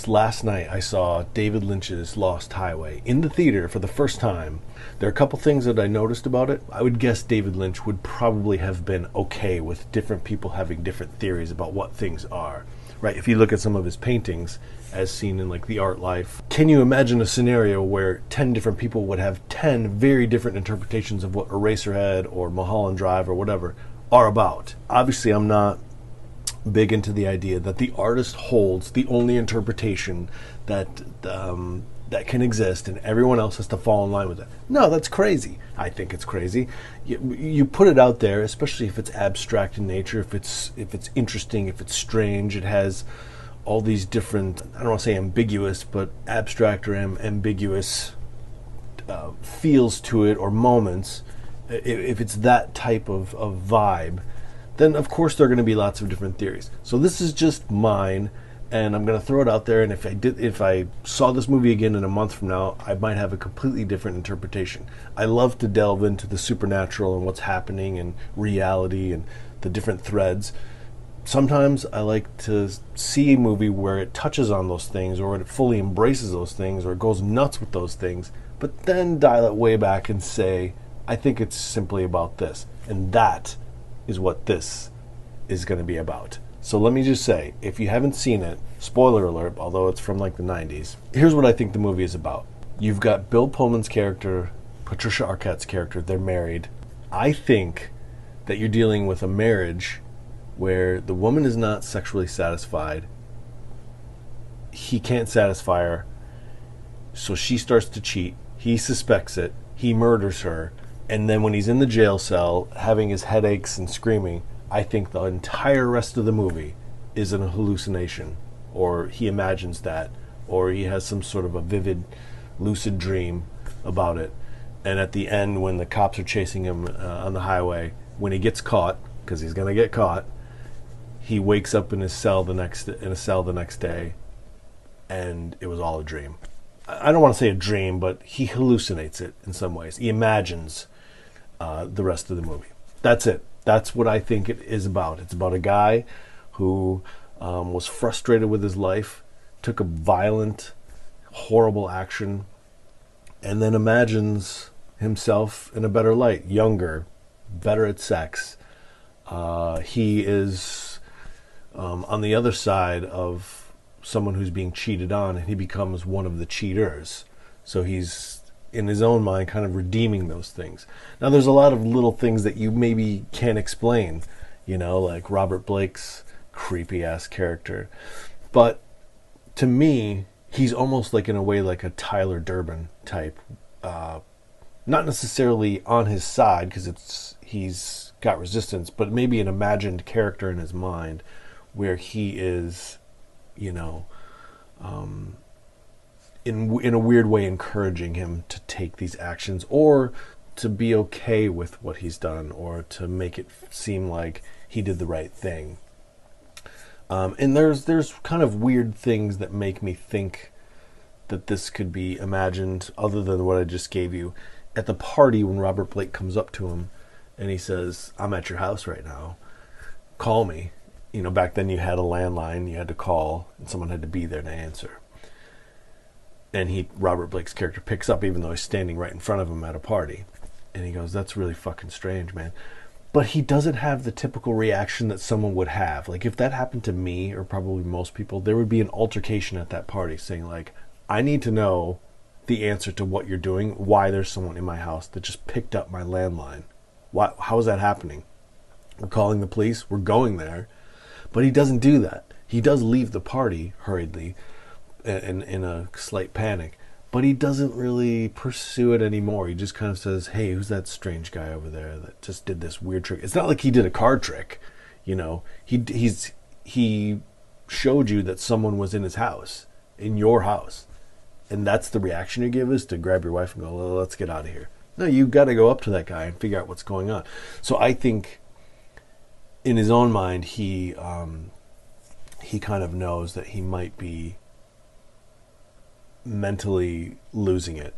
last night I saw David Lynch's Lost Highway in the theater for the first time. There are a couple things that I noticed about it. I would guess David Lynch would probably have been okay with different people having different theories about what things are. Right? If you look at some of his paintings, as seen in like The Art Life, can you imagine a scenario where 10 different people would have 10 very different interpretations of what Eraserhead or Mulholland Drive or whatever are about? Obviously, I'm not big into the idea that the artist holds the only interpretation that that can exist, and everyone else has to fall in line with it. No, that's crazy. I think it's crazy. You put it out there, especially if it's abstract in nature, if it's interesting, if it's strange. It has all these different, I don't want to say ambiguous, but abstract or ambiguous feels to it, or moments. If it's that type of vibe, then of course there are going to be lots of different theories. So this is just mine, and I'm going to throw it out there, and if I saw this movie again in a month from now, I might have a completely different interpretation. I love to delve into the supernatural and what's happening and reality and the different threads. Sometimes I like to see a movie where it touches on those things, or it fully embraces those things, or it goes nuts with those things, but then dial it way back and say, I think it's simply about this. And that is what this is going to be about. So let me just say, if you haven't seen it, spoiler alert, although it's from like the 90s, here's what I think the movie is about. You've got Bill Pullman's character, Patricia Arquette's character, they're married. I think that you're dealing with a marriage where the woman is not sexually satisfied. He can't satisfy her, so she starts to cheat. He suspects it. He murders her. And then when he's in the jail cell, having his headaches and screaming, I think the entire rest of the movie is an hallucination, or he imagines that, or he has some sort of a vivid, lucid dream about it. And at the end, when the cops are chasing him on the highway, when he gets caught, because he's going to get caught, he wakes up in his cell the next day, and it was all a dream. I don't want to say a dream, but he hallucinates it in some ways. He imagines the rest of the movie. That's it. That's what I think it is about. It's about a guy who was frustrated with his life, took a violent, horrible action, and then imagines himself in a better light, younger, better at sex. He is on the other side of someone who's being cheated on, and he becomes one of the cheaters. So he's, in his own mind, kind of redeeming those things. Now, there's a lot of little things that you maybe can't explain, like Robert Blake's creepy-ass character. But to me, he's almost like, in a way, like a Tyler Durden type. Not necessarily on his side, because he's got resistance, but maybe an imagined character in his mind where he is, in a weird way encouraging him to take these actions, or to be okay with what he's done, or to make it seem like he did the right thing. And there's kind of weird things that make me think that this could be imagined, other than what I just gave you. At the party, when Robert Blake comes up to him and he says, I'm at your house right now, call me. Back then you had a landline, you had to call, and someone had to be there to answer. And Robert Blake's character picks up, even though he's standing right in front of him at a party. And he goes, that's really fucking strange, man. But he doesn't have the typical reaction that someone would have. Like, if that happened to me, or probably most people, there would be an altercation at that party saying, like, I need to know the answer to what you're doing, why there's someone in my house that just picked up my landline. How is that happening? We're calling the police, we're going there. But he doesn't do that. He does leave the party hurriedly, in a slight panic, but he doesn't really pursue it anymore. He just kind of says, hey, who's that strange guy over there that just did this weird trick? It's not like he did a card trick, he showed you that someone was in his house, in your house, and that's the reaction you give, is to grab your wife and go, well, let's get out of here. No, you got to go up to that guy and figure out what's going on. So I think in his own mind, he kind of knows that he might be mentally losing it.